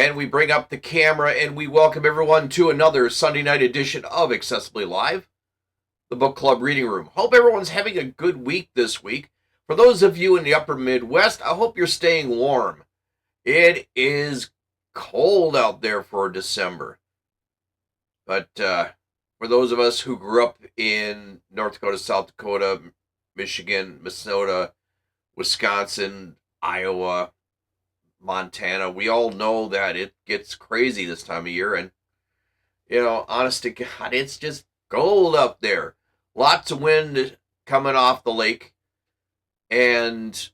And we bring up the camera and we welcome everyone to another Sunday night edition of Accessibly Live, the book club reading room. Hope everyone's having a good week this week. For those of you in the upper Midwest, I hope you're staying warm. It is cold out there for December. But for those of us who grew up in North Dakota, South Dakota, Michigan, Minnesota, Wisconsin, Iowa, Montana, we all know that it gets crazy this time of year. And, honest to God, it's just cold up there. Lots of wind coming off the lake. And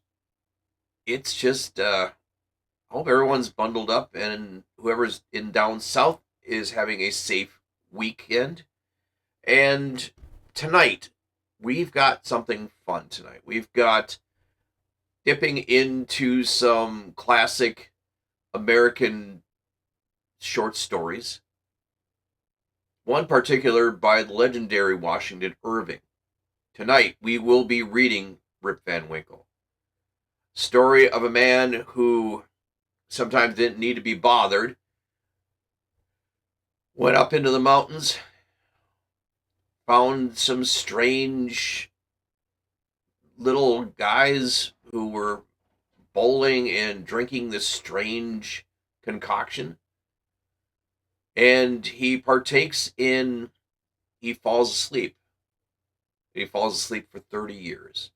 it's just, I hope everyone's bundled up and whoever's in down south is having a safe weekend. And tonight, we've got something fun tonight. We've got dipping into some classic American short stories. One particular by the legendary Washington Irving. Tonight, we will be reading Rip Van Winkle. Story of a man who sometimes didn't need to be bothered. Went up into the mountains, found some strange little guys who were bowling and drinking this strange concoction. And he partakes in, he falls asleep. He falls asleep for 30 years.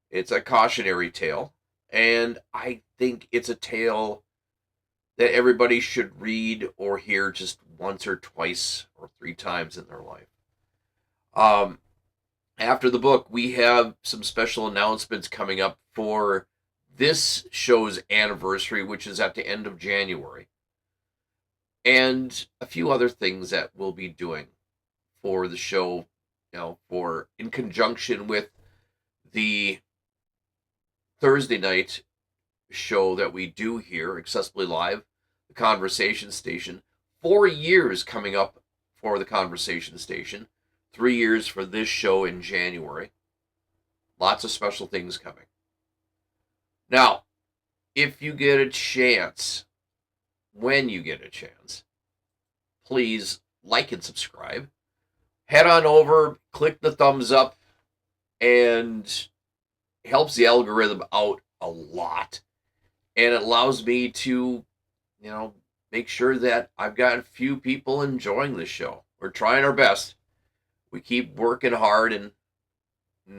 It's a cautionary tale, and I think it's a tale that everybody should read or hear just once or twice or 3 times in their life. After the book, we have some special announcements coming up for this show's anniversary, which is at the end of January. And a few other things that we'll be doing for the show, for in conjunction with the Thursday night show that we do here, Accessibly Live, the Conversation Station. 4 years coming up for the Conversation Station. 3 years for this show in January. Lots of special things coming. Now, if you get a chance, when you get a chance, please like and subscribe. Head on over, click the thumbs up, and it helps the algorithm out a lot. And it allows me to, make sure that I've got a few people enjoying the show. We're trying our best. We keep working hard and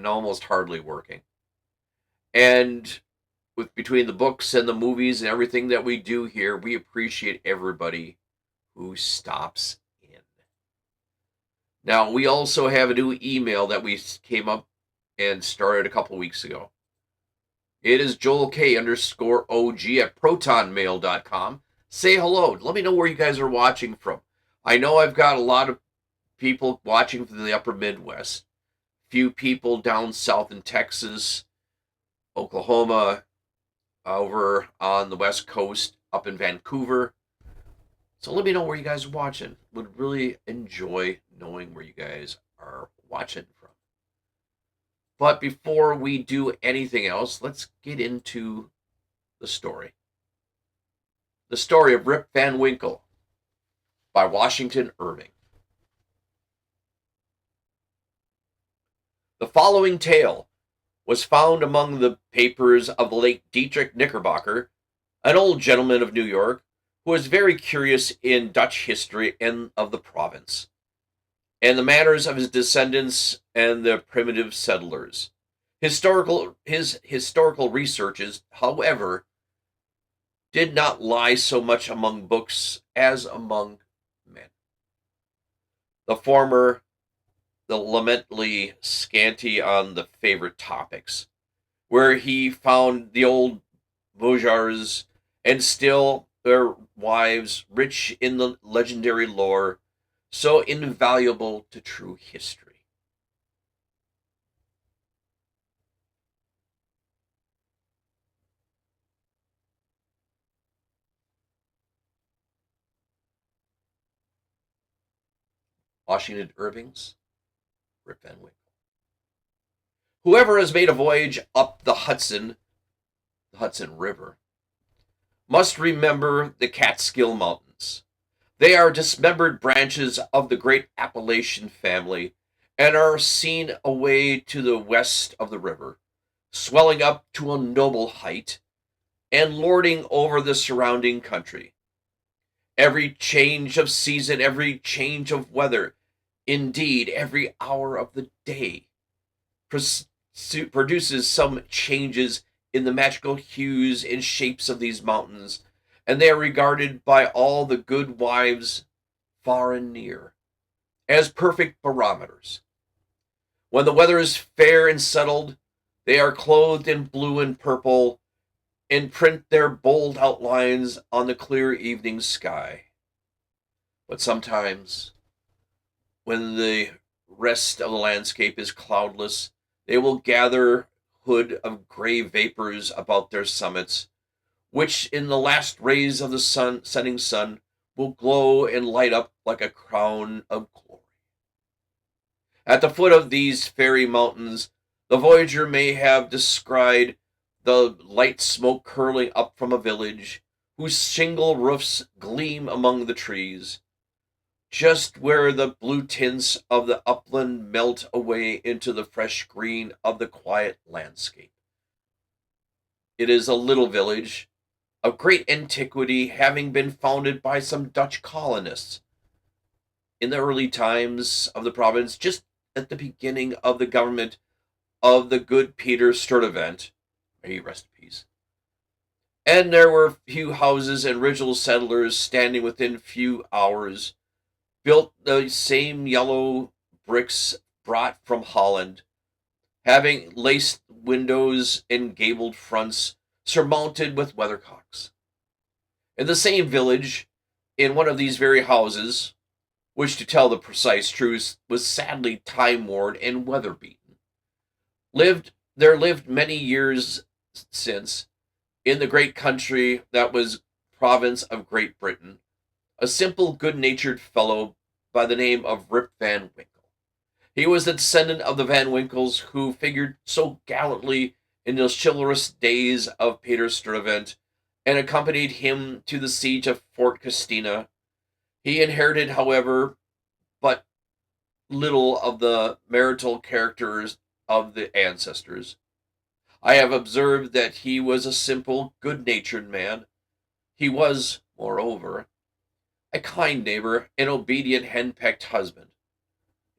almost hardly working. And with between the books and the movies and everything that we do here, we appreciate everybody who stops in. Now, we also have a new email that we came up and started a couple weeks ago. It is joelk_OG at protonmail.com. Say hello. Let me know where you guys are watching from. I know I've got a lot of people watching from the upper Midwest. Few people down south in Texas, Oklahoma, over on the West Coast, up in Vancouver. So let me know where you guys are watching. Would really enjoy knowing where you guys are watching from. But before we do anything else, let's get into the story. The story of Rip Van Winkle by Washington Irving. The following tale was found among the papers of the late Dietrich Knickerbocker, an old gentleman of New York who was very curious in Dutch history and of the province, and the manners of his descendants and the primitive settlers. His historical researches, however, did not lie so much among books as among men. The former, the lamentably scanty on the favorite topics, where he found the old bourgeois and still their wives rich in the legendary lore, so invaluable to true history. Washington Irving's Rip Van Winkle. Whoever has made a voyage up the Hudson River, must remember the Catskill Mountains. They are dismembered branches of the great Appalachian family and are seen away to the west of the river, swelling up to a noble height and lording over the surrounding country. Every change of season, every change of weather, indeed, every hour of the day, produces some changes in the magical hues and shapes of these mountains, and they are regarded by all the good wives, far and near, as perfect barometers. When the weather is fair and settled, they are clothed in blue and purple and print their bold outlines on the clear evening sky. But sometimes, when the rest of the landscape is cloudless, they will gather hood of gray vapors about their summits, which in the last rays of the setting sun will glow and light up like a crown of glory. At the foot of these fairy mountains, the voyager may have descried the light smoke curling up from a village whose shingle roofs gleam among the trees, just where the blue tints of the upland melt away into the fresh green of the quiet landscape. It is a little village of great antiquity, having been founded by some Dutch colonists in the early times of the province, just at the beginning of the government of the good Peter Sturdivant, may he rest in peace. And there were few houses and original settlers standing within few hours, built the same yellow bricks brought from Holland, having laced windows and gabled fronts surmounted with weathercocks. In the same village, in one of these very houses, which to tell the precise truth was sadly time-worn and weather-beaten, lived many years since, in the great country that was province of Great Britain, a simple, good-natured fellow by the name of Rip Van Winkle. He was the descendant of the Van Winkles who figured so gallantly in those chivalrous days of Peter Stuyvesant and accompanied him to the siege of Fort Christina. He inherited, however, but little of the marital characters of the ancestors. I have observed that he was a simple, good-natured man. He was, moreover, a kind neighbor, an obedient henpecked husband.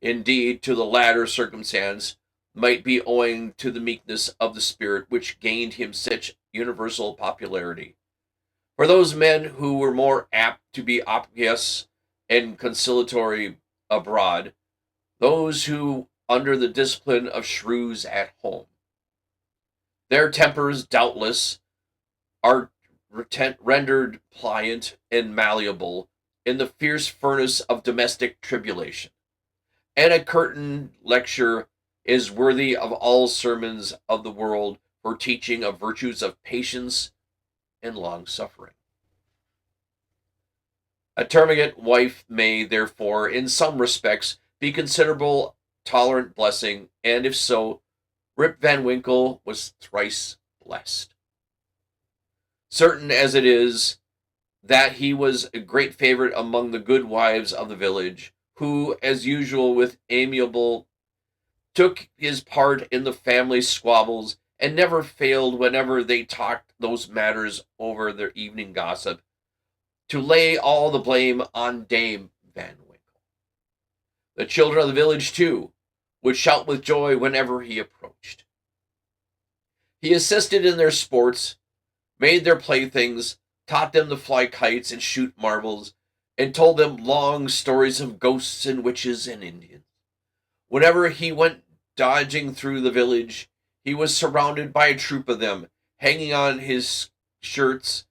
Indeed, to the latter circumstance might be owing to the meekness of the spirit which gained him such universal popularity. For those men who were more apt to be obvious and conciliatory abroad, those who, under the discipline of shrews at home, their tempers, doubtless, are rendered pliant and malleable in the fierce furnace of domestic tribulation. And a curtain lecture is worthy of all sermons of the world for teaching of virtues of patience and long-suffering. A termagant wife may, therefore, in some respects, be considerable tolerant blessing, and if so, Rip Van Winkle was thrice blessed. Certain as it is that he was a great favorite among the good wives of the village, who, as usual with amiable, took his part in the family squabbles, and never failed, whenever they talked those matters over their evening gossip, to lay all the blame on Dame Van Winkle. The children of the village, too, would shout with joy whenever he approached. He assisted in their sports, made their playthings, taught them to fly kites and shoot marbles, and told them long stories of ghosts and witches and Indians. Whenever he went dodging through the village, he was surrounded by a troop of them, hanging on his shirts,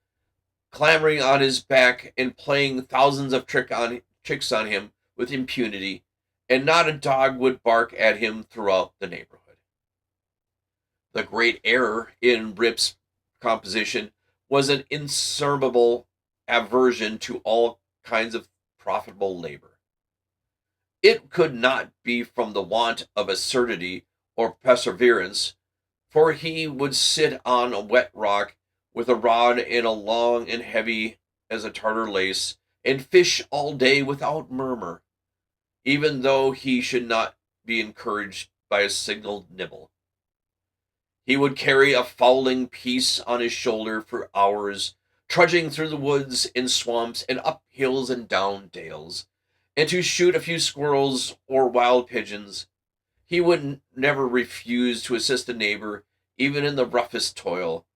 clambering on his back, and playing thousands of tricks on him with impunity, and not a dog would bark at him throughout the neighborhood. The great error in Rip's composition was an insurmountable aversion to all kinds of profitable labor. It could not be from the want of assiduity or perseverance, for he would sit on a wet rock with a rod and a long and heavy as a Tartar lace, and fish all day without murmur, even though he should not be encouraged by a single nibble. He would carry a fowling piece on his shoulder for hours, trudging through the woods and swamps and up hills and down dales, and to shoot a few squirrels or wild pigeons. He would never refuse to assist a neighbor, even in the roughest toil,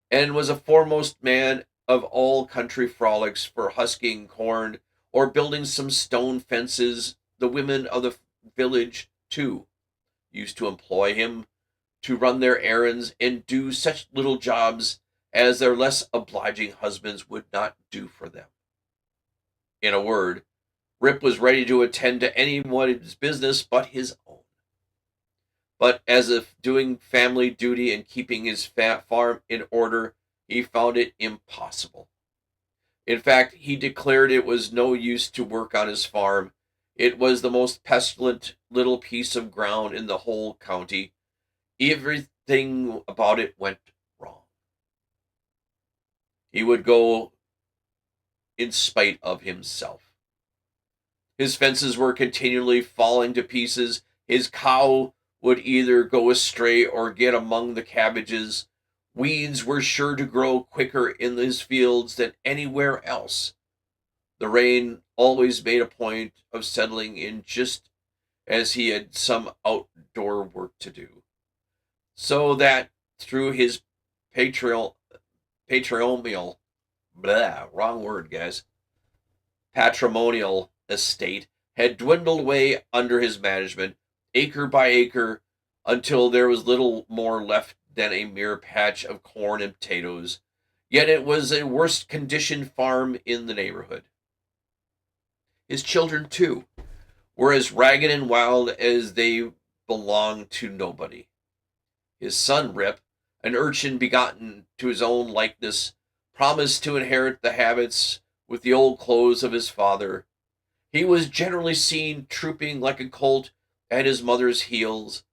and was a foremost man of all country frolics for husking corn or building some stone fences. The women of the village, too, used to employ him to run their errands and do such little jobs as their less obliging husbands would not do for them. In a word, Rip was ready to attend to anyone's business but his own. But as if doing family duty and keeping his farm in order, he found it impossible. In fact, he declared it was no use to work on his farm. It was the most pestilent little piece of ground in the whole county. Everything about it went wrong. He would go in spite of himself. His fences were continually falling to pieces. His cow would either go astray or get among the cabbages. Weeds were sure to grow quicker in his fields than anywhere else. The rain always made a point of settling in just as he had some outdoor work to do, so that through his patrimonial, wrong word, guys, patrimonial estate had dwindled away under his management, acre by acre, until there was little more left than a mere patch of corn and potatoes. Yet it was a worst conditioned farm in the neighborhood. His children, too, were as ragged and wild as they belonged to nobody. His son Rip, an urchin begotten to his own likeness, promised to inherit the habits with the old clothes of his father. He was generally seen trooping like a colt at his mother's heels,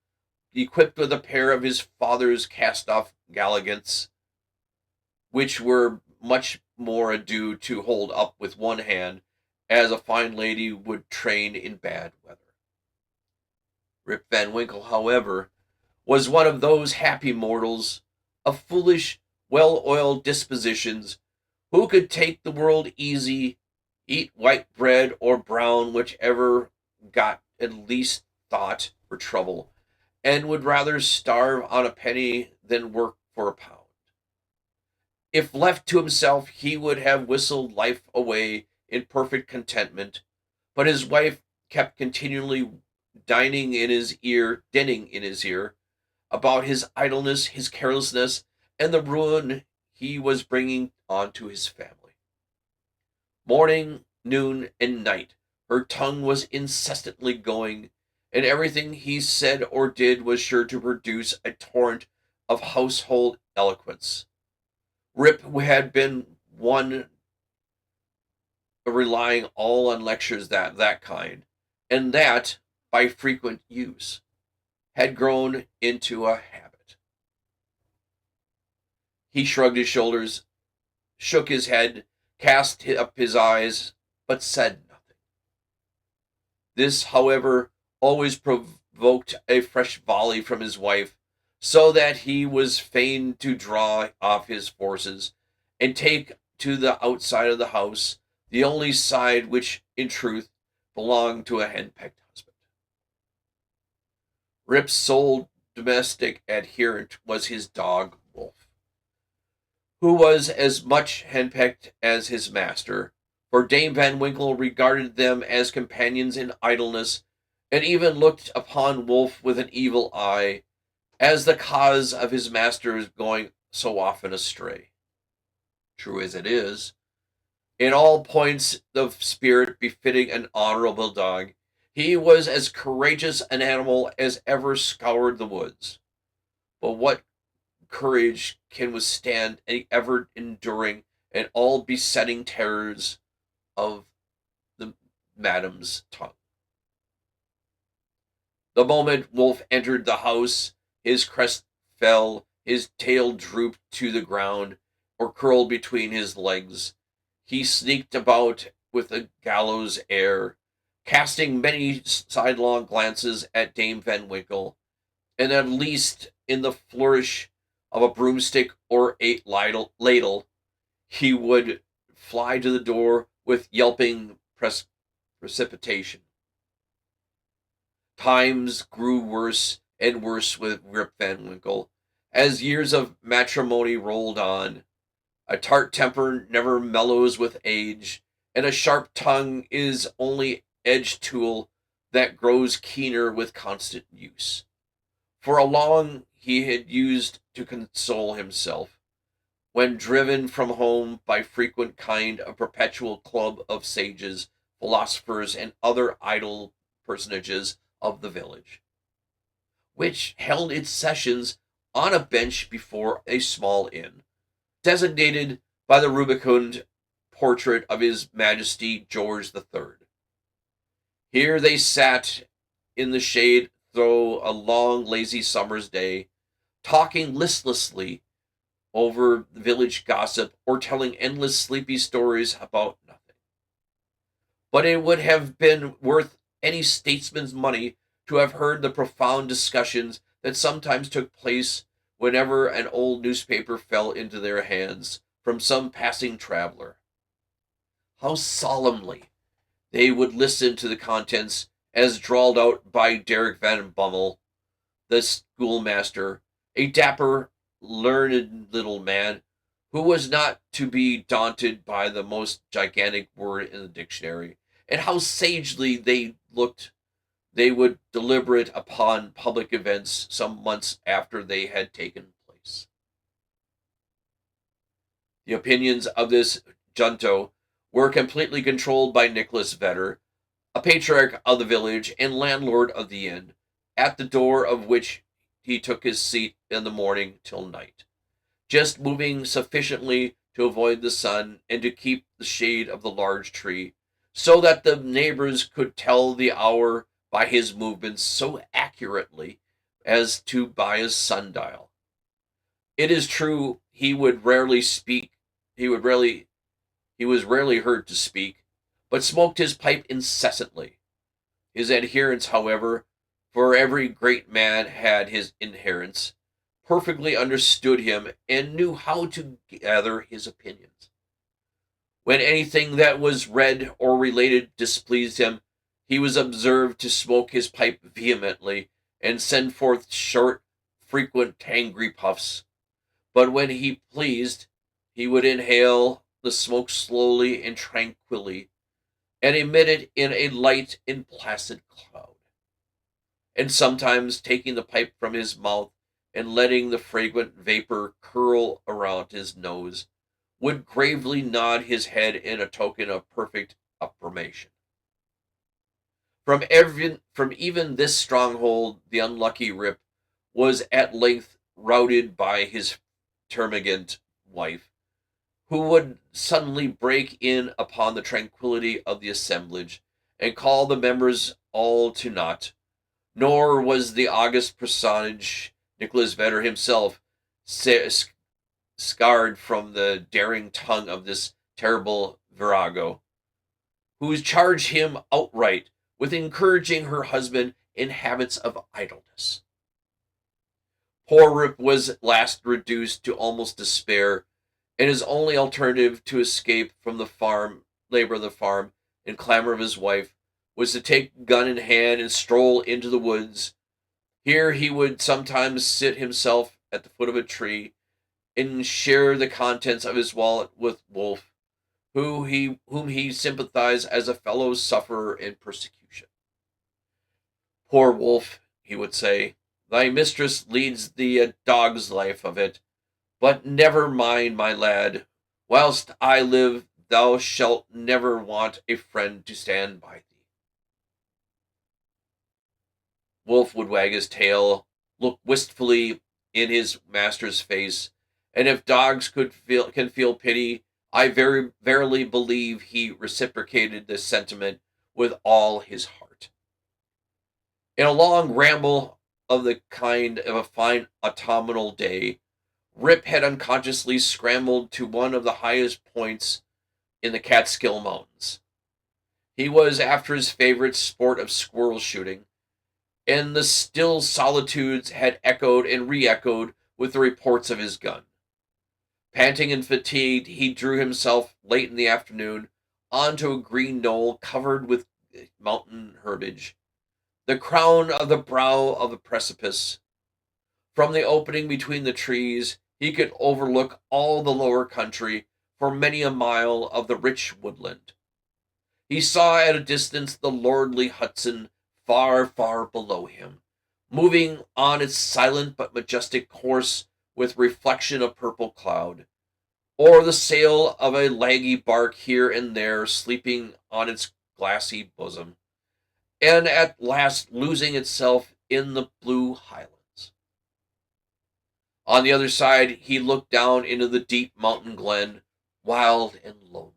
equipped with a pair of his father's cast-off galligants, which were much more ado to hold up with one hand, as a fine lady would train in bad weather. Rip Van Winkle, however, was one of those happy mortals of foolish, well-oiled dispositions who could take the world easy, eat white bread or brown, whichever got at least thought for trouble, and would rather starve on a penny than work for a pound. If left to himself, he would have whistled life away in perfect contentment, but his wife kept continually dinning in his ear, about his idleness, his carelessness, and the ruin he was bringing on to his family. Morning, noon, and night, her tongue was incessantly going, and everything he said or did was sure to produce a torrent of household eloquence. Rip had been one relying all on lectures that kind, and that, by frequent use, had grown into a habit. He shrugged his shoulders, shook his head, cast up his eyes, but said nothing. This, however, always provoked a fresh volley from his wife, so that he was fain to draw off his forces and take to the outside of the house, the only side which, in truth, belonged to a henpecked husband. Rip's sole domestic adherent was his dog, Wolf, who was as much henpecked as his master, for Dame Van Winkle regarded them as companions in idleness, and even looked upon Wolf with an evil eye, as the cause of his master's going so often astray. True as it is, in all points of spirit befitting an honorable dog, he was as courageous an animal as ever scoured the woods. But what courage can withstand any ever enduring and all besetting terrors of the madam's tongue? The moment Wolf entered the house, his crest fell, his tail drooped to the ground, or curled between his legs. He sneaked about with a gallows air, casting many sidelong glances at Dame Van Winkle, and at least in the flourish of a broomstick or a ladle, he would fly to the door with yelping precipitation. Times grew worse and worse with Rip Van Winkle as years of matrimony rolled on. A tart temper never mellows with age, and a sharp tongue is only edge tool that grows keener with constant use. For a long he had used to console himself, when driven from home by frequent kind of perpetual club of sages, philosophers, and other idle personages of the village, which held its sessions on a bench before a small inn, designated by the rubicund portrait of His Majesty George III. Here they sat in the shade through a long, lazy summer's day, talking listlessly over village gossip or telling endless sleepy stories about nothing. But it would have been worth any statesman's money to have heard the profound discussions that sometimes took place whenever an old newspaper fell into their hands from some passing traveler. How solemnly they would listen to the contents as drawled out by Derek Van Bummel, the schoolmaster, a dapper, learned little man who was not to be daunted by the most gigantic word in the dictionary, and how sagely they would deliberate upon public events some months after they had taken place. The opinions of this junto were completely controlled by Nicholas Vedder, a patriarch of the village and landlord of the inn, at the door of which he took his seat in the morning till night, just moving sufficiently to avoid the sun and to keep the shade of the large tree, so that the neighbors could tell the hour by his movements so accurately as to by a sundial. It is true he would rarely speak. He was rarely heard to speak, but smoked his pipe incessantly. His adherents, however, for every great man had his adherents, perfectly understood him and knew how to gather his opinions. When anything that was read or related displeased him, he was observed to smoke his pipe vehemently and send forth short, frequent, angry puffs. But when he pleased, he would inhale the smoke slowly and tranquilly, and emit it in a light and placid cloud. And sometimes, taking the pipe from his mouth and letting the fragrant vapor curl around his nose, would gravely nod his head in a token of perfect approbation. From even this stronghold, the unlucky Rip was at length routed by his termagant wife, who would suddenly break in upon the tranquillity of the assemblage, and call the members all to naught. Nor was the august personage, Nicholas Vedder himself, scarred from the daring tongue of this terrible virago, who charged him outright with encouraging her husband in habits of idleness. Poor Rip was at last reduced to almost despair, and his only alternative to escape from the labor of the farm, and clamor of his wife, was to take gun in hand and stroll into the woods. Here he would sometimes sit himself at the foot of a tree, and share the contents of his wallet with Wolf, whom he sympathized as a fellow sufferer in persecution. Poor Wolf, he would say, thy mistress leads thee a dog's life of it, but never mind, my lad. Whilst I live, thou shalt never want a friend to stand by thee. Wolf would wag his tail, look wistfully in his master's face, and if dogs can feel pity, I verily believe he reciprocated this sentiment with all his heart. In a long ramble of the kind of a fine autumnal day, Rip had unconsciously scrambled to one of the highest points in the Catskill Mountains. He was after his favorite sport of squirrel shooting, and the still solitudes had echoed and re-echoed with the reports of his gun. Panting and fatigued, he drew himself late in the afternoon onto a green knoll covered with mountain herbage, the crown of the brow of the precipice. From the opening between the trees, he could overlook all the lower country for many a mile of the rich woodland. He saw at a distance the lordly Hudson far, far below him, moving on its silent but majestic course with reflection of purple cloud, or the sail of a laggy bark here and there sleeping on its glassy bosom, and at last losing itself in the blue highlands. On the other side, he looked down into the deep mountain glen, wild and lonely,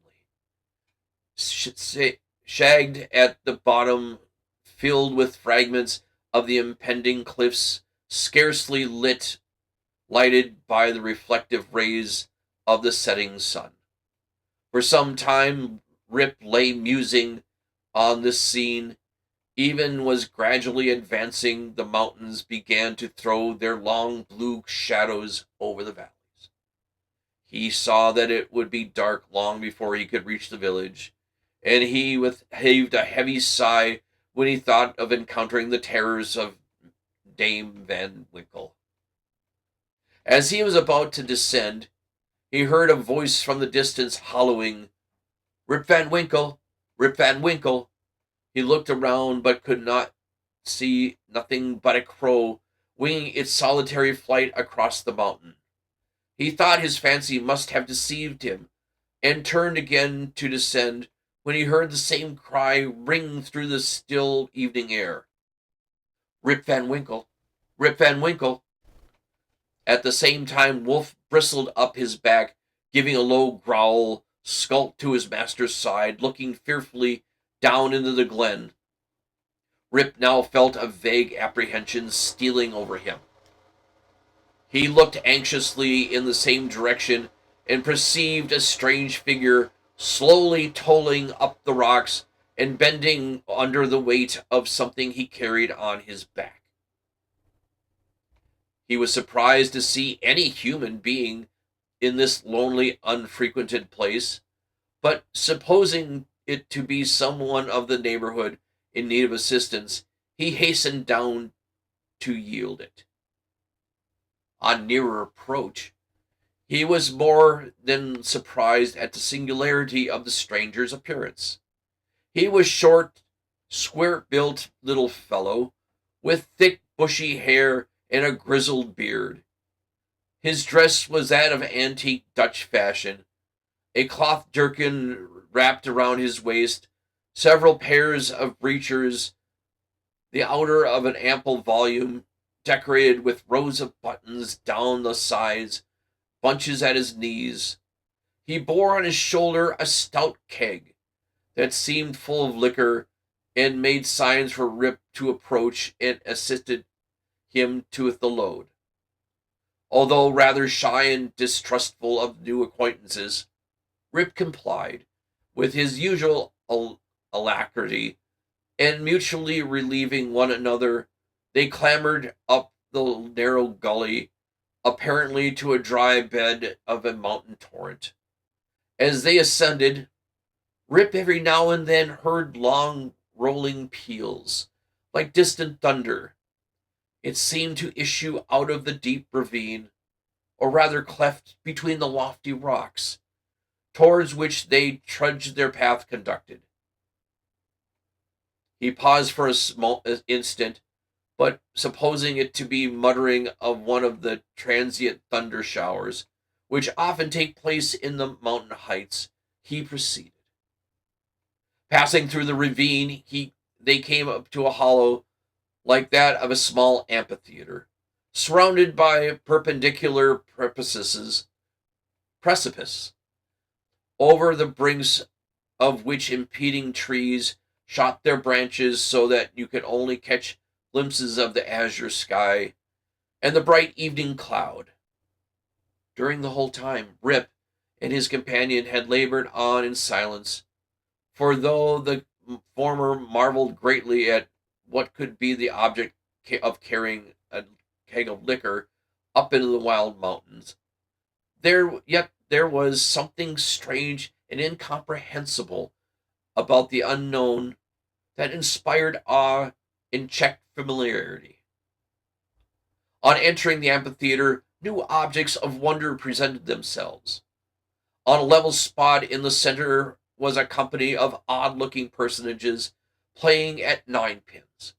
shagged at the bottom, filled with fragments of the impending cliffs, scarcely lighted by the reflective rays of the setting sun. For some time, Rip lay musing on this scene. Even was gradually advancing, the mountains began to throw their long blue shadows over the valleys. He saw that it would be dark long before he could reach the village, and he heaved a heavy sigh when he thought of encountering the terrors of Dame Van Winkle. As he was about to descend, he heard a voice from the distance hollowing, "Rip Van Winkle! Rip Van Winkle!" He looked around, but could not see nothing but a crow winging its solitary flight across the mountain. He thought his fancy must have deceived him, and turned again to descend, when he heard the same cry ring through the still evening air. "Rip Van Winkle! Rip Van Winkle!" At the same time, Wolf bristled up his back, giving a low growl, skulked to his master's side, looking fearfully down into the glen. Rip now felt a vague apprehension stealing over him. He looked anxiously in the same direction and perceived a strange figure slowly toiling up the rocks and bending under the weight of something he carried on his back. He was surprised to see any human being in this lonely, unfrequented place, but supposing it to be someone of the neighborhood in need of assistance, he hastened down to yield it. On nearer approach, he was more than surprised at the singularity of the stranger's appearance. He was short, square-built little fellow, with thick, bushy hair and a grizzled beard. His dress was that of antique Dutch fashion, a cloth jerkin wrapped around his waist, several pairs of breeches, the outer of an ample volume, decorated with rows of buttons down the sides, bunches at his knees. He bore on his shoulder a stout keg that seemed full of liquor, and made signs for Rip to approach, and assisted him to the load. Although rather shy and distrustful of new acquaintances, Rip complied with his usual alacrity, and mutually relieving one another, they clambered up the narrow gully, apparently to a dry bed of a mountain torrent. As they ascended, Rip every now and then heard long rolling peals, like distant thunder. It seemed to issue out of the deep ravine, or rather cleft between the lofty rocks, towards which they trudged their path conducted. He paused for a small instant, but supposing it to be muttering of one of the transient thunder showers, which often take place in the mountain heights, he proceeded. Passing through the ravine, they came up to a hollow like that of a small amphitheater, surrounded by perpendicular precipices, over the brinks of which impeding trees shot their branches so that you could only catch glimpses of the azure sky and the bright evening cloud. During the whole time, Rip and his companion had labored on in silence, for though the former marveled greatly at what could be the object of carrying a keg of liquor up into the wild mountains, there was something strange and incomprehensible about the unknown that inspired awe and checked familiarity. On entering the amphitheater, new objects of wonder presented themselves. On a level spot in the center was a company of odd-looking personages playing at ninepins.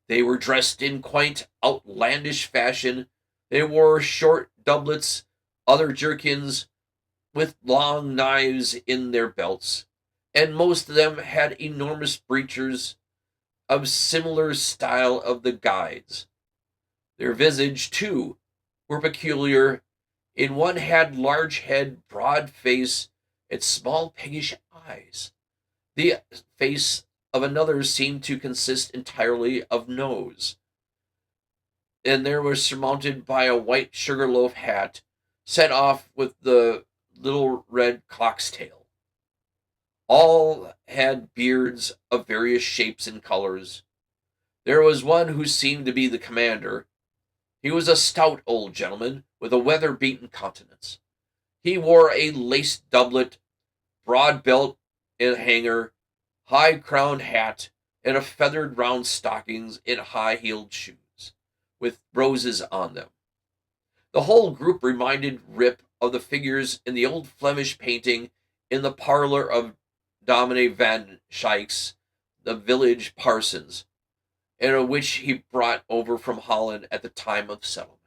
They were dressed in quaint, outlandish fashion. They wore short doublets, other jerkins, with long knives in their belts, and most of them had enormous breeches of similar style of the guides. Their visage, too, were peculiar. In one had large head, broad face, and small piggish eyes. The face of another seemed to consist entirely of nose, and there was surmounted by a white sugar-loaf hat, set off with the little red cock's tail. All had beards of various shapes and colors. There was one who seemed to be the commander. He was a stout old gentleman with a weather-beaten countenance. He wore a laced doublet, broad belt and hanger, high-crowned hat, and a feathered round stockings and high-heeled shoes, with roses on them. The whole group reminded Rip of the figures in the old Flemish painting in the parlor of Domine Van Schaik's, the village parsons, and which he brought over from Holland at the time of settlement.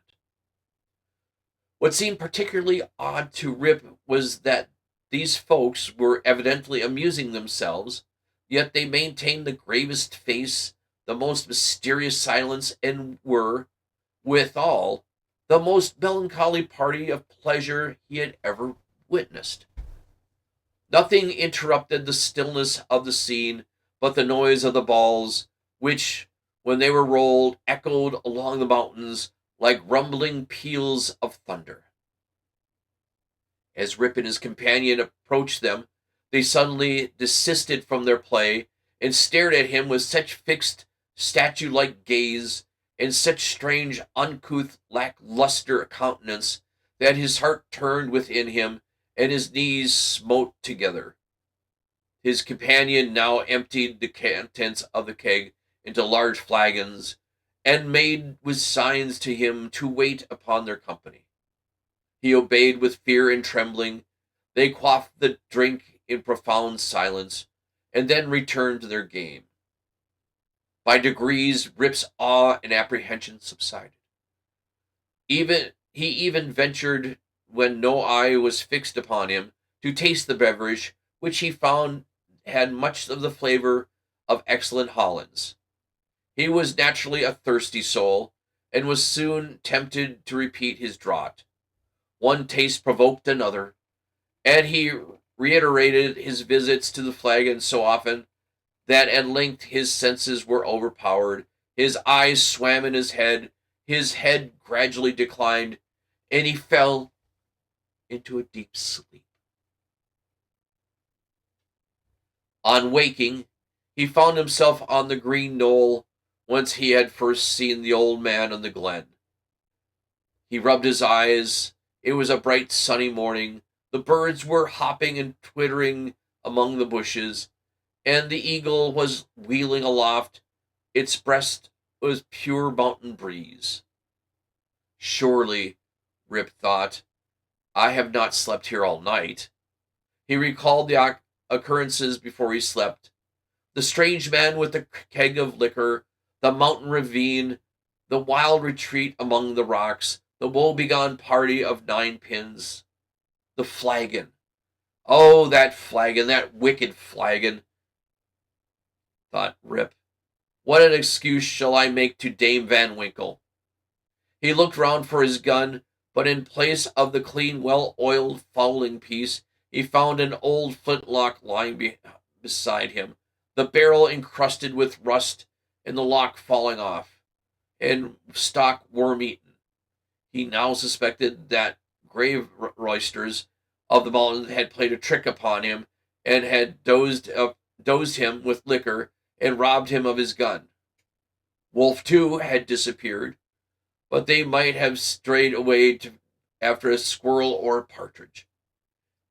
What seemed particularly odd to Rip was that these folks were evidently amusing themselves, yet they maintained the gravest face, the most mysterious silence, and were, withal, the most melancholy party of pleasure he had ever witnessed. Nothing interrupted the stillness of the scene but the noise of the balls, which, when they were rolled, echoed along the mountains like rumbling peals of thunder. As Rip and his companion approached them, they suddenly desisted from their play and stared at him with such fixed, statue-like gaze and such strange, uncouth, lack-luster countenance that his heart turned within him and his knees smote together. His companion now emptied the contents of the keg into large flagons, and made with signs to him to wait upon their company. He obeyed with fear and trembling. They quaffed the drink in profound silence, and then returned to their game. By degrees, Rip's awe and apprehension subsided. He even ventured, when no eye was fixed upon him, to taste the beverage, which he found had much of the flavor of excellent Hollands. He was naturally a thirsty soul, and was soon tempted to repeat his draught. One taste provoked another, and he reiterated his visits to the flagon so often that at length his senses were overpowered, his eyes swam in his head gradually declined, and he fell into a deep sleep. On waking, he found himself on the green knoll whence he had first seen the old man in the glen. He rubbed his eyes. It was a bright sunny morning. The birds were hopping and twittering among the bushes, and the eagle was wheeling aloft. Its breast was pure mountain breeze. Surely, Rip thought, I have not slept here all night. He recalled the occurrences before he slept. The strange man with the keg of liquor, the mountain ravine, the wild retreat among the rocks, the woebegone party of ninepins, the flagon. Oh, that flagon, that wicked flagon, thought Rip. What an excuse shall I make to Dame Van Winkle? He looked round for his gun, but in place of the clean, well-oiled fowling piece, he found an old flintlock lying beside him, the barrel encrusted with rust and the lock falling off, and stock worm-eaten. He now suspected that grave roisters of the mountain had played a trick upon him and had dosed him with liquor and robbed him of his gun. Wolf, too, had disappeared, but they might have strayed away after a squirrel or a partridge.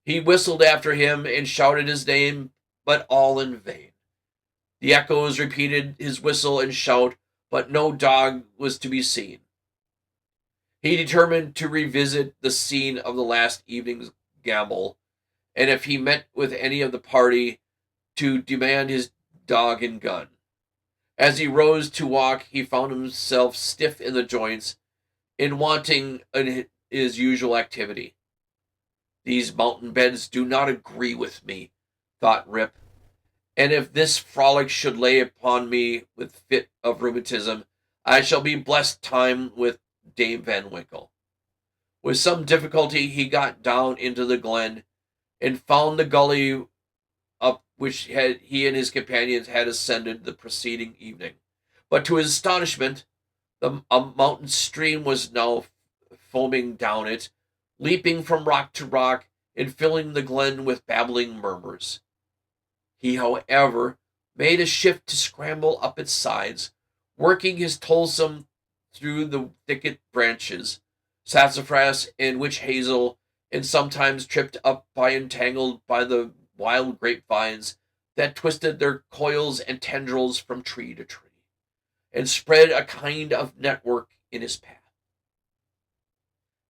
He whistled after him and shouted his name, but all in vain. The echoes repeated his whistle and shout, but no dog was to be seen. He determined to revisit the scene of the last evening's gamble, and if he met with any of the party, to demand his dog and gun. As he rose to walk, he found himself stiff in the joints and wanting in his usual activity. These mountain beds do not agree with me, thought Rip, and if this frolic should lay upon me with fit of rheumatism, I shall be blessed time with Dame Van Winkle. With some difficulty he got down into the glen, and found the gully up which he and his companions had ascended the preceding evening. But to his astonishment, a mountain stream was now foaming down it, leaping from rock to rock, and filling the glen with babbling murmurs. He, however, made a shift to scramble up its sides, working his toilsome through the thicket branches, sassafras and witch hazel, and sometimes tripped up by entangled by the wild grapevines that twisted their coils and tendrils from tree to tree, and spread a kind of network in his path.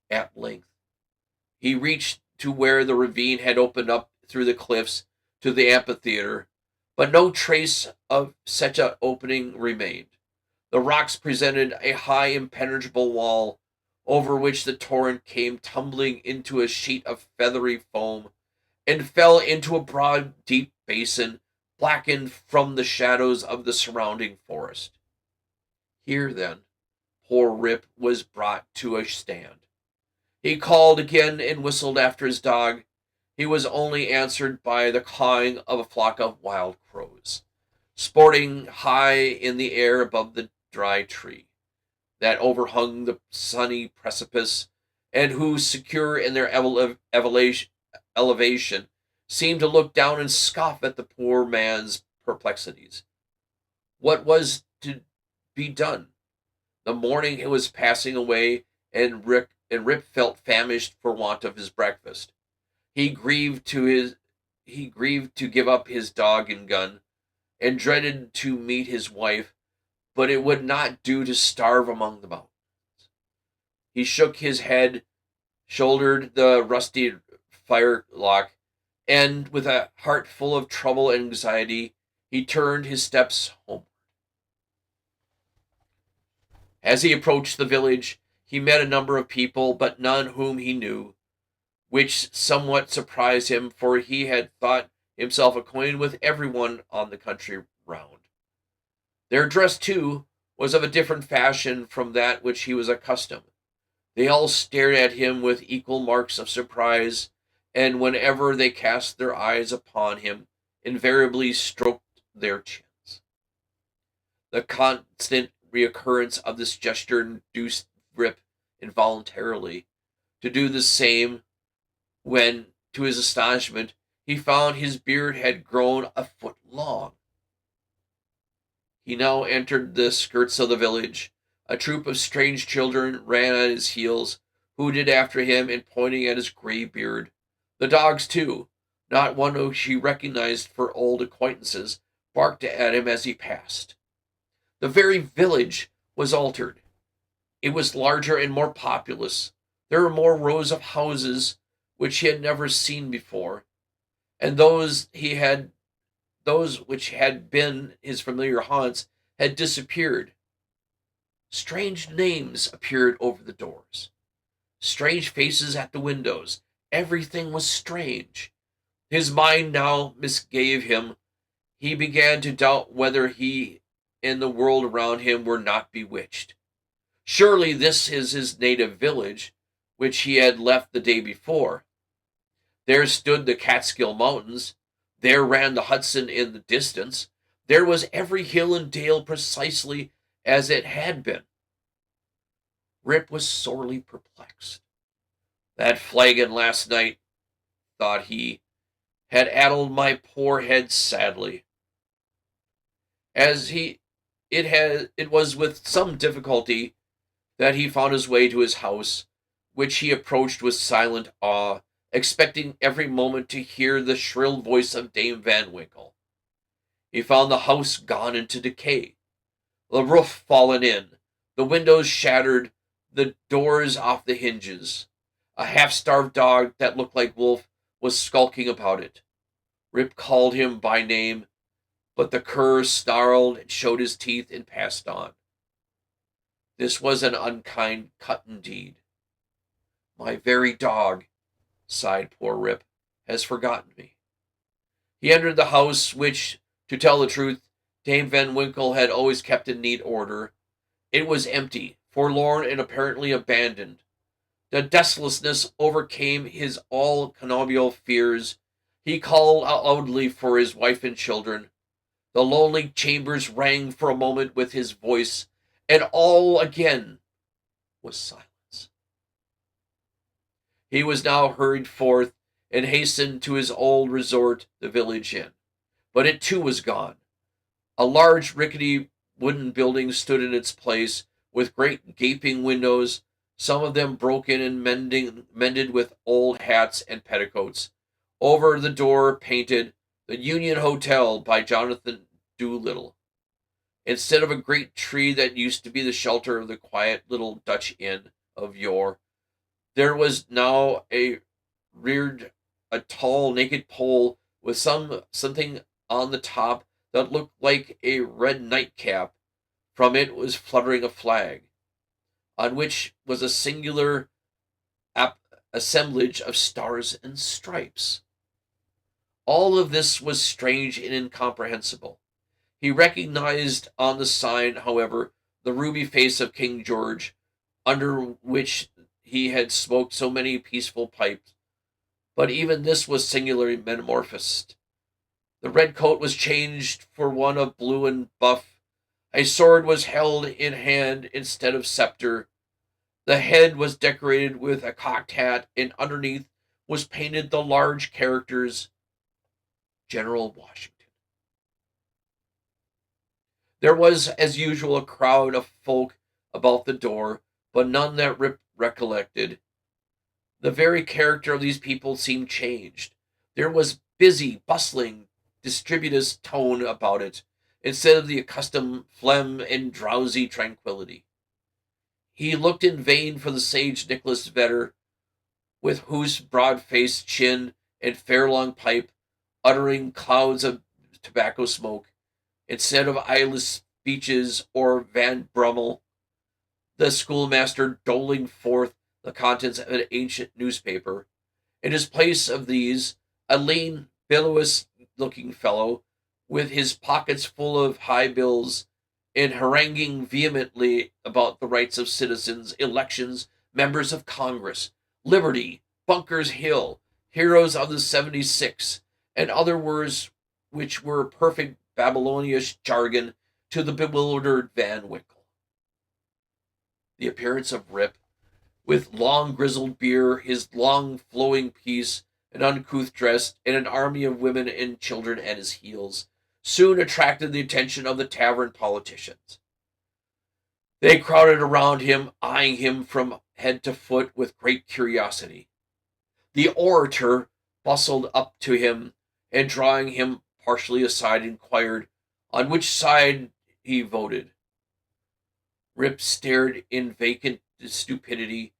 At length, he reached to where the ravine had opened up through the cliffs to the amphitheater, but no trace of such an opening remained. The rocks presented a high impenetrable wall, over which the torrent came tumbling into a sheet of feathery foam, and fell into a broad, deep basin, blackened from the shadows of the surrounding forest. Here, then, poor Rip was brought to a stand. He called again and whistled after his dog. He was only answered by the cawing of a flock of wild crows, sporting high in the air above the dry tree that overhung the sunny precipice, and who, secure in their elevation, seemed to look down and scoff at the poor man's perplexities. What was to be done? The morning was passing away, and Rip felt famished for want of his breakfast. He grieved to give up his dog and gun, and dreaded to meet his wife, but it would not do to starve among the mountains. He shook his head, shouldered the rusty firelock, and with a heart full of trouble and anxiety, he turned his steps homeward. As he approached the village, he met a number of people, but none whom he knew, which somewhat surprised him, for he had thought himself acquainted with everyone on the country round. Their dress, too, was of a different fashion from that which he was accustomed. They all stared at him with equal marks of surprise, and whenever they cast their eyes upon him, invariably stroked their chins. The constant reoccurrence of this gesture induced Rip involuntarily to do the same, when, to his astonishment, he found his beard had grown a foot long. He now entered the skirts of the village. A troop of strange children ran at his heels, hooted after him and pointing at his gray beard. The dogs, too, not one whom he recognized for old acquaintances, barked at him as he passed. The very village was altered. It was larger and more populous. There were more rows of houses which he had never seen before, and those which had been his familiar haunts had disappeared. Strange names appeared over the doors, strange faces at the windows. Everything was strange. His mind now misgave him. He began to doubt whether he and the world around him were not bewitched. Surely this is his native village, which he had left the day before. There stood the Catskill Mountains. There ran the Hudson in the distance. There was every hill and dale precisely as it had been. Rip was sorely perplexed. That flagon last night, thought he, had addled my poor head sadly. As he it was with some difficulty that he found his way to his house, which he approached with silent awe, expecting every moment to hear the shrill voice of Dame Van Winkle. He found the house gone into decay, the roof fallen in, the windows shattered, the doors off the hinges. A half-starved dog that looked like Wolf was skulking about it. Rip called him by name, but the cur snarled and showed his teeth and passed on. This was an unkind cut indeed. My very dog, sighed poor Rip, has forgotten me. He entered the house, which, to tell the truth, Dame Van Winkle had always kept in neat order. It was empty, forlorn, and apparently abandoned. The desolateness overcame his all connubial fears. He called loudly for his wife and children. The lonely chambers rang for a moment with his voice, and all again was silence. He was now hurried forth and hastened to his old resort, the village inn. But it too was gone. A large rickety wooden building stood in its place, with great gaping windows, some of them broken and mended with old hats and petticoats. Over the door painted, "The Union Hotel" by Jonathan Doolittle. Instead of a great tree that used to be the shelter of the quiet little Dutch inn of yore, there was now reared a tall naked pole with something on the top that looked like a red nightcap. From it was fluttering a flag, on which was a singular assemblage of stars and stripes. All of this was strange and incomprehensible. He recognized on the sign, however, the ruby face of King George, under which he had smoked so many peaceful pipes. But even this was singularly metamorphosed. The red coat was changed for one of blue and buff. A sword was held in hand instead of scepter. The head was decorated with a cocked hat, and underneath was painted the large characters, General Washington. There was, as usual, a crowd of folk about the door, but none that Rip recollected. The very character of these people seemed changed. There was busy, bustling, distributous tone about it, instead of the accustomed phlegm and drowsy tranquillity. He looked in vain for the sage Nicholas Vedder, with whose broad-faced chin and fair long pipe, uttering clouds of tobacco smoke, instead of eyeless speeches, or Van Brummel, the schoolmaster, doling forth the contents of an ancient newspaper. In his place of these, a lean, bilious-looking fellow, with his pockets full of high bills, and haranguing vehemently about the rights of citizens, elections, members of Congress, liberty, Bunker's Hill, heroes of the 76, and other words which were perfect Babylonish jargon to the bewildered Van Winkle. The appearance of Rip, with long grizzled beard, his long flowing piece, an uncouth dress, and an army of women and children at his heels, soon attracted the attention of the tavern politicians. They crowded around him, eyeing him from head to foot with great curiosity. The orator bustled up to him, and drawing him partially aside, inquired on which side he voted. Rip stared in vacant stupidity,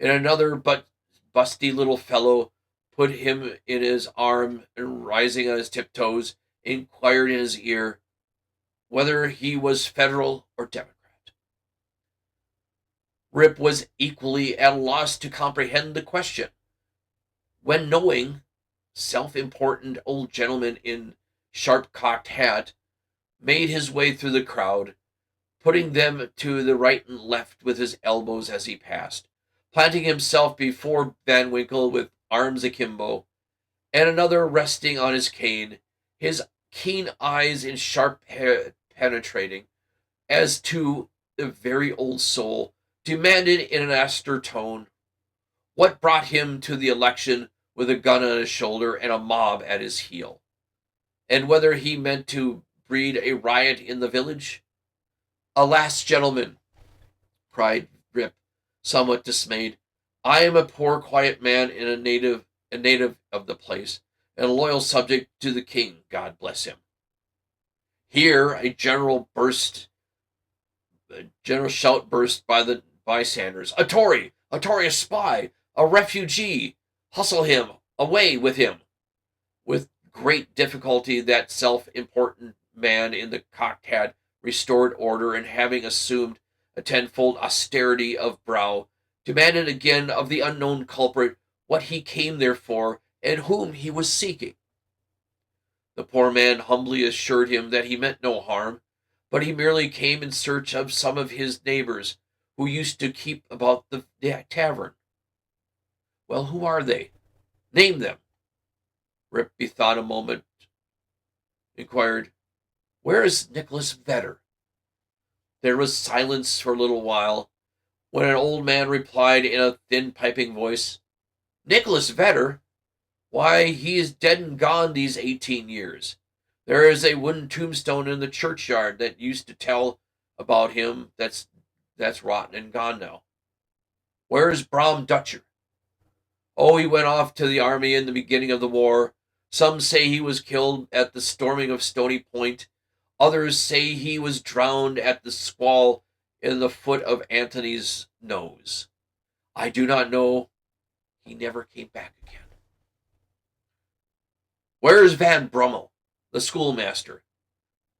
and another but busty little fellow put him in his arm, and rising on his tiptoes, inquired in his ear whether he was Federal or Democrat. Rip was equally at a loss to comprehend the question, when knowing self-important old gentleman in sharp-cocked hat made his way through the crowd, putting them to the right and left with his elbows as he passed, planting himself before Van Winkle with arms akimbo, and another resting on his cane, his keen eyes and sharp head penetrating, as to the very old soul, demanded in an austere tone what brought him to the election with a gun on his shoulder and a mob at his heel, and whether he meant to breed a riot in the village. "Alas, gentlemen," cried Rip, somewhat dismayed, "I am a poor, quiet man and a native of the place, and a loyal subject to the king, God bless him." Here a general shout burst by the bystanders. "A Tory! A Tory! A spy! A refugee! Hustle him! Away with him!" With great difficulty that self-important man in the cocked hat restored order, and having assumed a tenfold austerity of brow, demanded again of the unknown culprit what he came there for, and whom he was seeking. The poor man humbly assured him that he meant no harm, but he merely came in search of some of his neighbors who used to keep about the tavern. "Well, who are they? Name them." Rip bethought a moment, inquired, "Where is Nicholas Vedder?" There was silence for a little while, when an old man replied in a thin, piping voice, "Nicholas Vedder? Why, he is dead and gone these 18 years. There is a wooden tombstone in the churchyard that used to tell about him that's rotten and gone now. Where is Bram Dutcher? Oh, he went off to the army in the beginning of the war. Some say he was killed at the storming of Stony Point. Others say he was drowned at the squall in the foot of Antony's nose. I do not know. He never came back again." "Where is Van Brummel, the schoolmaster?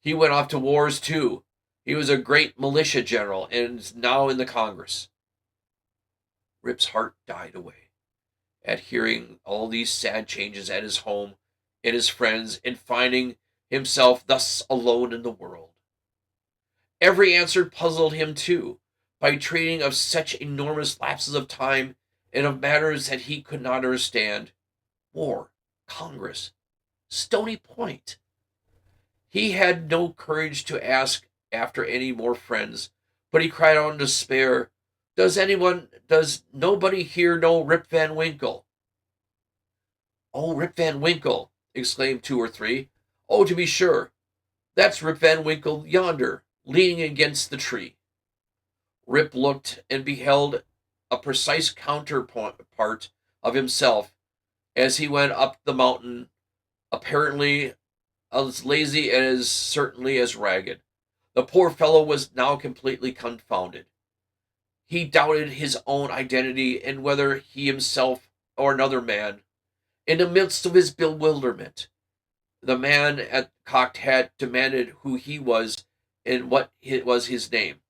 He went off to wars too. He was a great militia general and is now in the Congress." Rip's heart died away at hearing all these sad changes at his home and his friends, and finding himself thus alone in the world. Every answer puzzled him too, by treating of such enormous lapses of time and of matters that he could not understand. War, Congress, Stony Point. He had no courage to ask after any more friends, but he cried out in despair, does nobody here know Rip Van Winkle?" "Oh, Rip Van Winkle!" exclaimed two or three. "Oh, to be sure. That's Rip Van Winkle yonder, leaning against the tree." Rip looked and beheld a precise counterpart of himself as he went up the mountain, apparently as lazy and as certainly as ragged. The poor fellow was now completely confounded. He doubted his own identity and whether he himself or another man. In the midst of his bewilderment, the man at cocked hat demanded who he was and what was his name.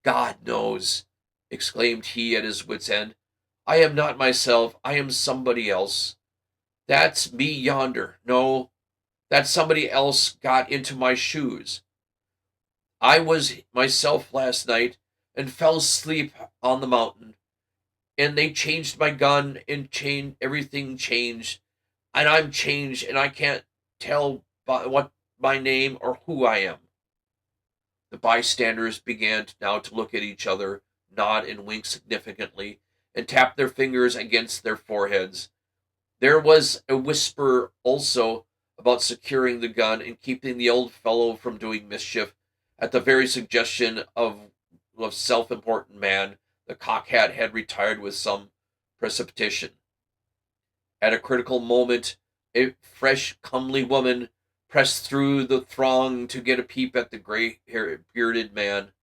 "God knows," exclaimed he at his wit's end. "I am not myself. I am somebody else. That's me yonder. No, that somebody else got into my shoes. I was myself last night and fell asleep on the mountain, and they changed my gun and everything changed, and I'm changed, and I can't tell what my name or who I am." The bystanders began now to look at each other, nod and wink significantly, and tap their fingers against their foreheads. There was a whisper also about securing the gun and keeping the old fellow from doing mischief. At the very suggestion of self-important man, the cocked hat had retired with some precipitation. At a critical moment, a fresh, comely woman pressed through the throng to get a peep at the gray-haired, bearded man.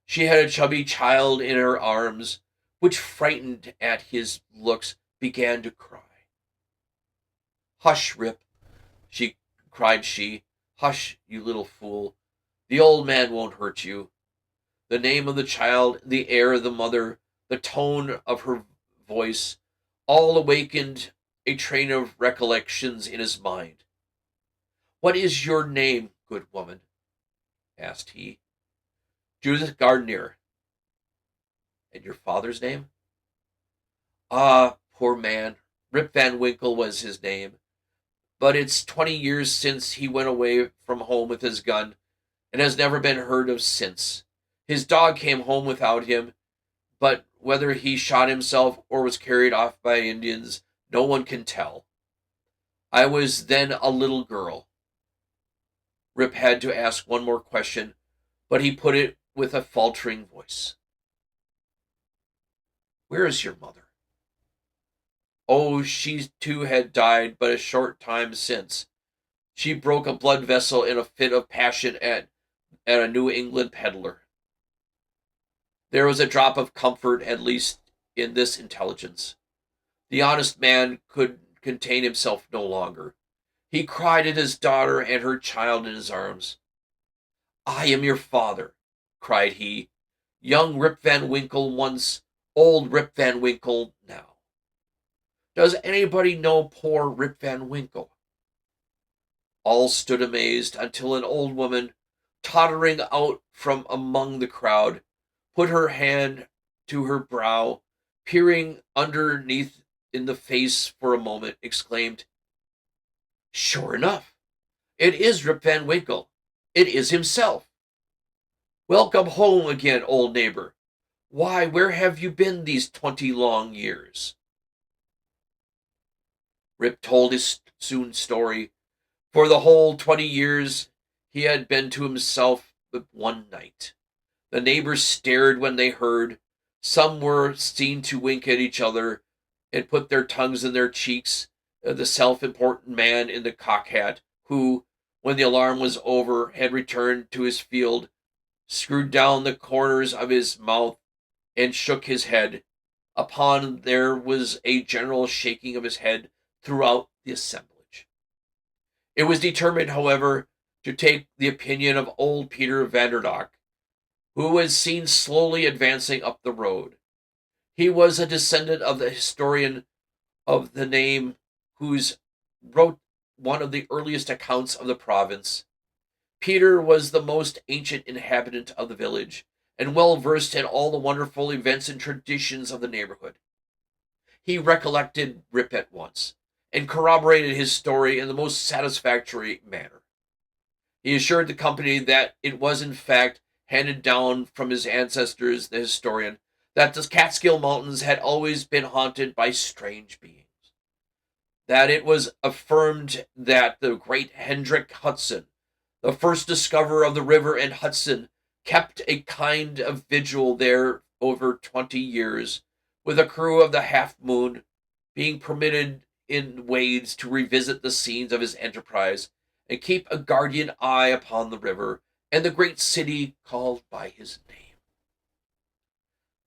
She had a chubby child in her arms, which, frightened at his looks, began to cry. "Hush, Rip," cried she. "Hush, you little fool. The old man won't hurt you." The name of the child, the air of the mother, the tone of her voice, all awakened a train of recollections in his mind. "What is your name, good woman?" asked he. "Judith Gardner." "And your father's name?" "Ah, poor man, Rip Van Winkle was his name. But it's 20 years since he went away from home with his gun, and has never been heard of since. His dog came home without him, but whether he shot himself or was carried off by Indians, no one can tell. I was then a little girl. Rip had to ask one more question, but he put it with a faltering voice. Where is your mother? Oh, she too had died but a short time since. She broke a blood vessel in a fit of passion at a New England peddler. There was a drop of comfort, at least, in this intelligence. The honest man could contain himself no longer. He cried at his daughter and her child in his arms. I am your father, cried he. Young Rip Van Winkle once, old Rip Van Winkle now. Does anybody know poor Rip Van Winkle? All stood amazed until an old woman, tottering out from among the crowd, put her hand to her brow, peering underneath in the face for a moment, exclaimed, Sure enough, it is Rip Van Winkle. It is himself. Welcome home again, old neighbor. Why, where have you been these 20 long years? Rip told his soon story. For the whole 20 years he had been to himself but one night. The neighbors stared when they heard. Some were seen to wink at each other and put their tongues in their cheeks. The self-important man in the cocked hat, who, when the alarm was over, had returned to his field, screwed down the corners of his mouth and shook his head. Upon there was a general shaking of his head throughout the assemblage. It was determined, however, to take the opinion of old Peter Vanderdock, who was seen slowly advancing up the road. He was a descendant of the historian of the name whose wrote one of the earliest accounts of the province. Peter was the most ancient inhabitant of the village, and well versed in all the wonderful events and traditions of the neighborhood. He recollected Rip at once, and corroborated his story in the most satisfactory manner. He assured the company that it was in fact handed down from his ancestors, the historian, that the Catskill Mountains had always been haunted by strange beings. That it was affirmed that the great Hendrick Hudson, the first discoverer of the river and Hudson, kept a kind of vigil there over 20 years, with a crew of the Half Moon, being permitted in wades to revisit the scenes of his enterprise and keep a guardian eye upon the river and the great city called by his name.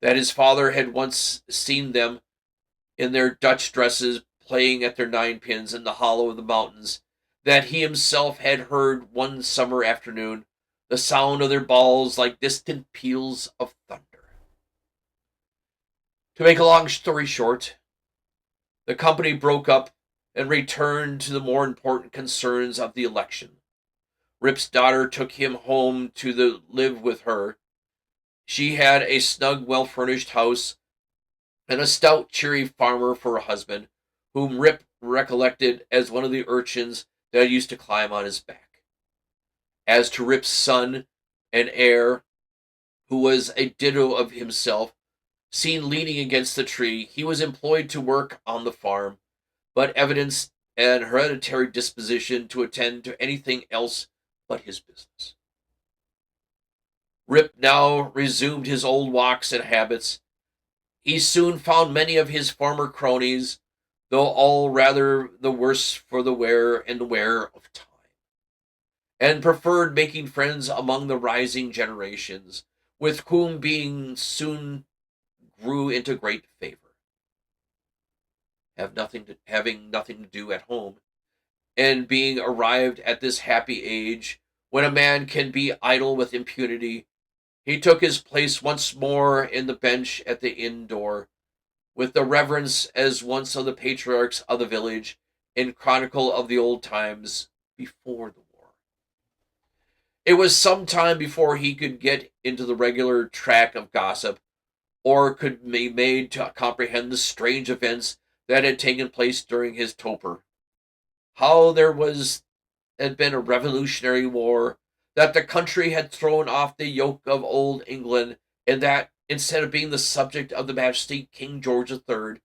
That his father had once seen them in their Dutch dresses playing at their ninepins in the hollow of the mountains, that he himself had heard one summer afternoon the sound of their balls like distant peals of thunder. To make a long story short, the company broke up and returned to the more important concerns of the election. Rip's daughter took him home to live with her. She had a snug, well-furnished house and a stout, cheery farmer for a husband, whom Rip recollected as one of the urchins that used to climb on his back. As to Rip's son and heir, who was a ditto of himself, seen leaning against the tree, he was employed to work on the farm, but evidenced an hereditary disposition to attend to anything else but his business. Rip now resumed his old walks and habits. He soon found many of his former cronies, though all rather the worse for the wear and wear of time, and preferred making friends among the rising generations, with whom being soon grew into great favor. Having nothing to do at home, and being arrived at this happy age when a man can be idle with impunity, he took his place once more in the bench at the inn door, with the reverence as once of the patriarchs of the village in chronicle of the old times before the war. It was some time before he could get into the regular track of gossip, or could be made to comprehend the strange events that had taken place during his torpor. How there had been a revolutionary war, that the country had thrown off the yoke of old England, and that instead of being the subject of the Majesty King George III,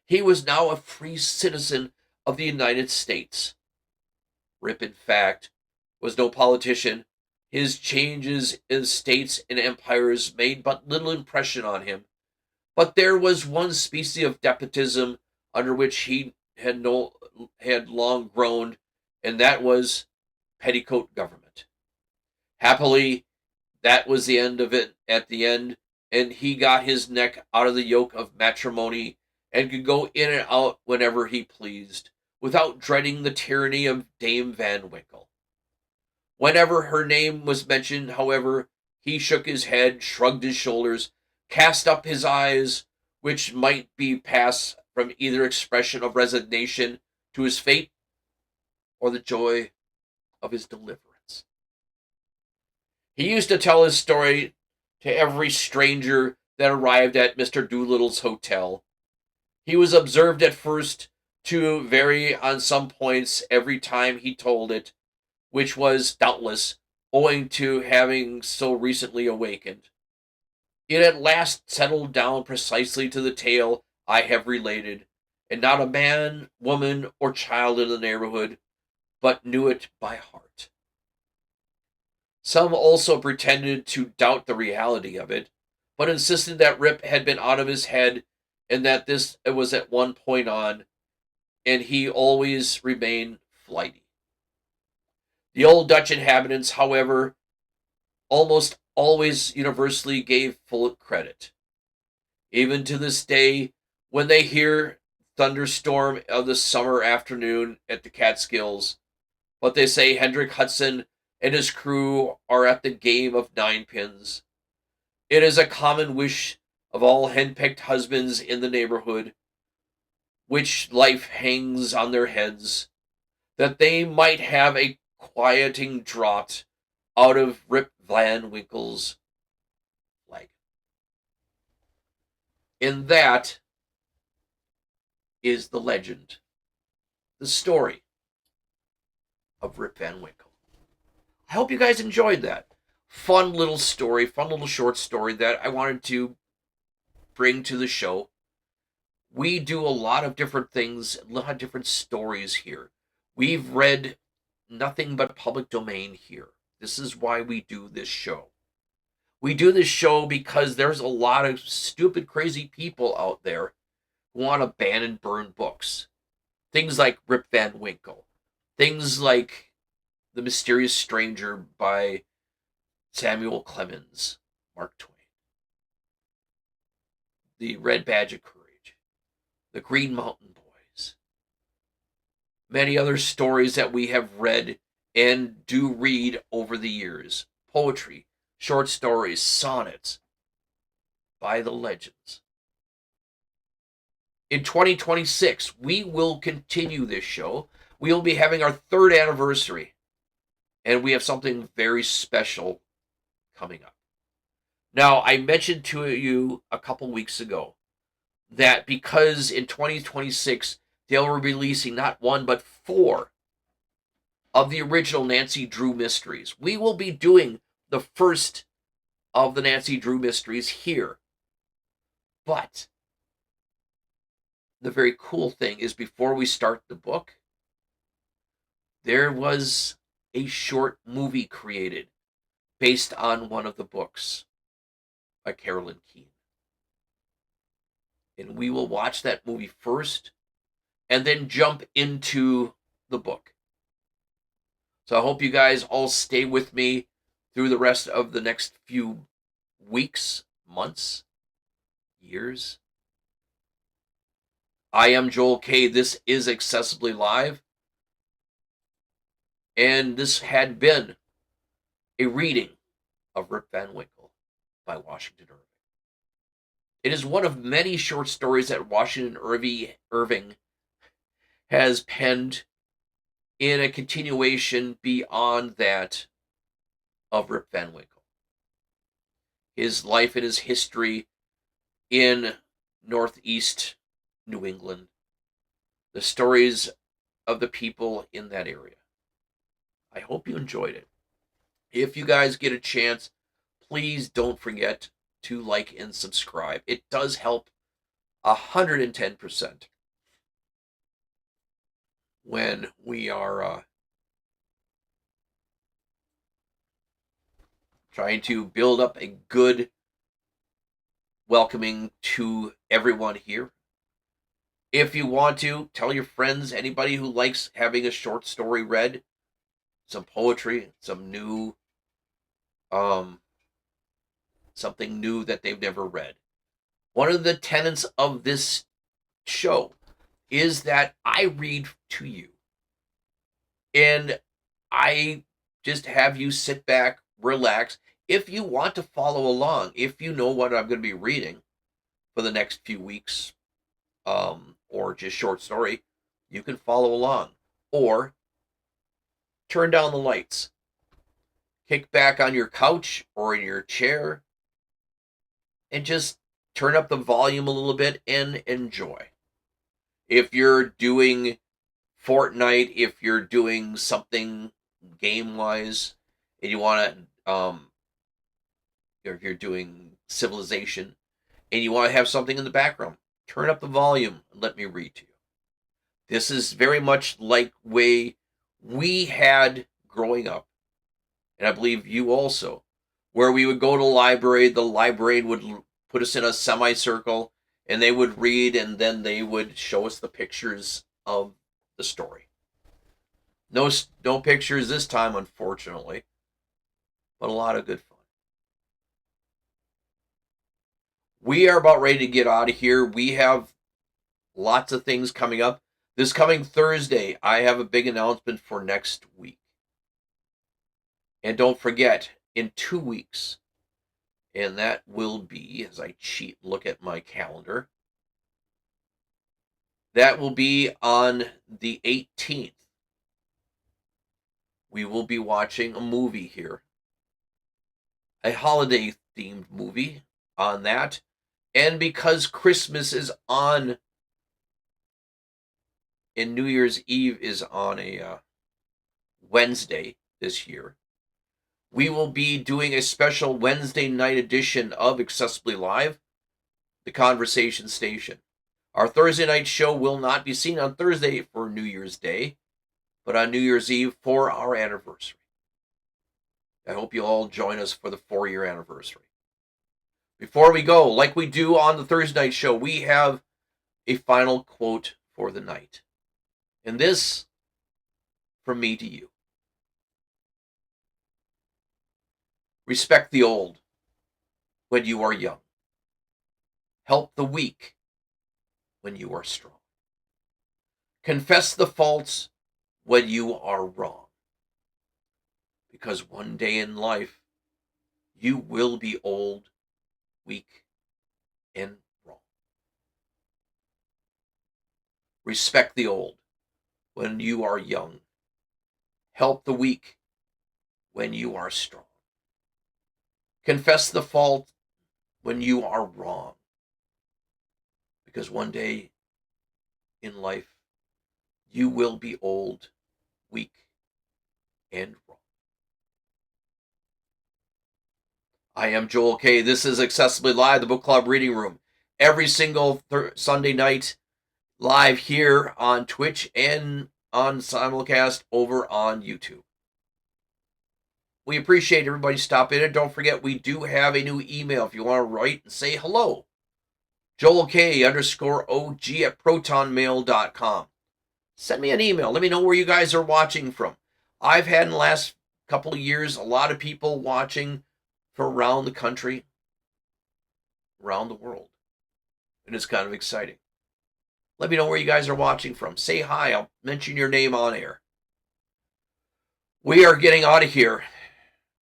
he was now a free citizen of the United States. Rip, in fact, was no politician. His changes in states and empires made but little impression on him. But there was one species of despotism under which he had long groaned, and that was petticoat government. Happily, that was the end of it at the end, and he got his neck out of the yoke of matrimony and could go in and out whenever he pleased, without dreading the tyranny of Dame Van Winkle. Whenever her name was mentioned, however, he shook his head, shrugged his shoulders, cast up his eyes, which might be passed from either expression of resignation to his fate or the joy of his deliverance. He used to tell his story to every stranger that arrived at Mr. Doolittle's hotel. He was observed at first to vary on some points every time he told it, which was, doubtless, owing to having so recently awakened. It at last settled down precisely to the tale I have related, and not a man, woman, or child in the neighborhood but knew it by heart. Some also pretended to doubt the reality of it, but insisted that Rip had been out of his head and that this was at one point on, and he always remained flighty. The old Dutch inhabitants, however, almost always universally gave full credit. Even to this day, when they hear thunderstorm of the summer afternoon at the Catskills, but they say Hendrik Hudson and his crew are at the game of ninepins. It is a common wish of all henpecked husbands in the neighborhood, which life hangs on their heads, that they might have a quieting draught out of Rip Van Winkle's flagon. And that is the legend, the story of Rip Van Winkle. I hope you guys enjoyed that. Fun little story, fun little short story that I wanted to bring to the show. We do a lot of different things, a lot of different stories here. We've read nothing but public domain here. This is why we do this show. We do this show because there's a lot of stupid, crazy people out there who want to ban and burn books. Things like Rip Van Winkle. Things like The Mysterious Stranger by Samuel Clemens, Mark Twain. The Red Badge of Courage. The Green Mountain Boys. Many other stories that we have read and do read over the years. Poetry, short stories, sonnets by the legends. In 2026, we will continue this show. We will be having our 3rd anniversary, and we have something very special coming up. Now, I mentioned to you a couple weeks ago that because in 2026, they'll be releasing not 1, but 4 of the original Nancy Drew mysteries. We will be doing the first of the Nancy Drew mysteries here. But the very cool thing is, before we start the book, there was a short movie created based on one of the books by Carolyn Keene. And we will watch that movie first and then jump into the book. So I hope you guys all stay with me through the rest of the next few weeks, months, years. I am Joel K. This is Accessibly Live. And this had been a reading of Rip Van Winkle by Washington Irving. It is one of many short stories that Washington Irving has penned in a continuation beyond that of Rip Van Winkle. His life and his history in Northeast New England. The stories of the people in that area. I hope you enjoyed it. If you guys get a chance, please don't forget to like and subscribe. It does help 110% when we are trying to build up a good welcoming to everyone here. If you want to, tell your friends, anybody who likes having a short story read, some poetry, some new, something new that they've never read. One of the tenets of this show is that I read to you. And I just have you sit back, relax. If you want to follow along, if you know what I'm going to be reading for the next few weeks, or just short story, you can follow along. Or turn down the lights. Kick back on your couch or in your chair and just turn up the volume a little bit and enjoy. If you're doing Fortnite, if you're doing something game-wise, and you want to, if you're doing Civilization, and you want to have something in the background, turn up the volume and let me read to you. This is very much like way we had growing up, and I believe you also, where we would go to the librarian would put us in a semicircle, and they would read, and then they would show us the pictures of the story. No pictures this time, unfortunately, but a lot of good fun. We are about ready to get out of here. We have lots of things coming up. This coming Thursday, I have a big announcement for next week. And don't forget, in 2 weeks, and that will be, as I look at my calendar, that will be on the 18th. We will be watching a movie here. A holiday-themed movie on that. And because Christmas is on, and New Year's Eve is on a Wednesday this year, we will be doing a special Wednesday night edition of Accessibly Live, the Conversation Station. Our Thursday night show will not be seen on Thursday for New Year's Day, but on New Year's Eve for our anniversary. I hope you all join us for the 4-year anniversary. Before we go, like we do on the Thursday night show, we have a final quote for the night. And this, from me to you. Respect the old when you are young. Help the weak when you are strong. Confess the faults when you are wrong. Because one day in life, you will be old, weak, and wrong. Respect the old when you are young. Help the weak when you are strong. Confess the fault when you are wrong. Because one day in life, you will be old, weak, and wrong. I am Joel K. This is Accessibly Live, the book club reading room. Every single Sunday night, live here on Twitch and on simulcast over on YouTube. We appreciate everybody stopping in. Don't forget, we do have a new email if you want to write and say hello. JoelK_OG at protonmail.com. Send me an email. Let me know where you guys are watching from. I've had in the last couple of years a lot of people watching from around the country, around the world. And it's kind of exciting. Let me know where you guys are watching from. Say hi. I'll mention your name on air. We are getting out of here.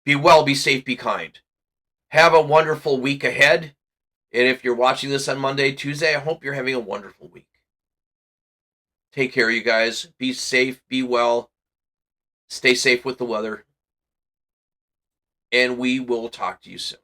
Be well, be safe, be kind. Have a wonderful week ahead. And if you're watching this on Monday, Tuesday, I hope you're having a wonderful week. Take care, you guys. Be safe, be well. Stay safe with the weather. And we will talk to you soon.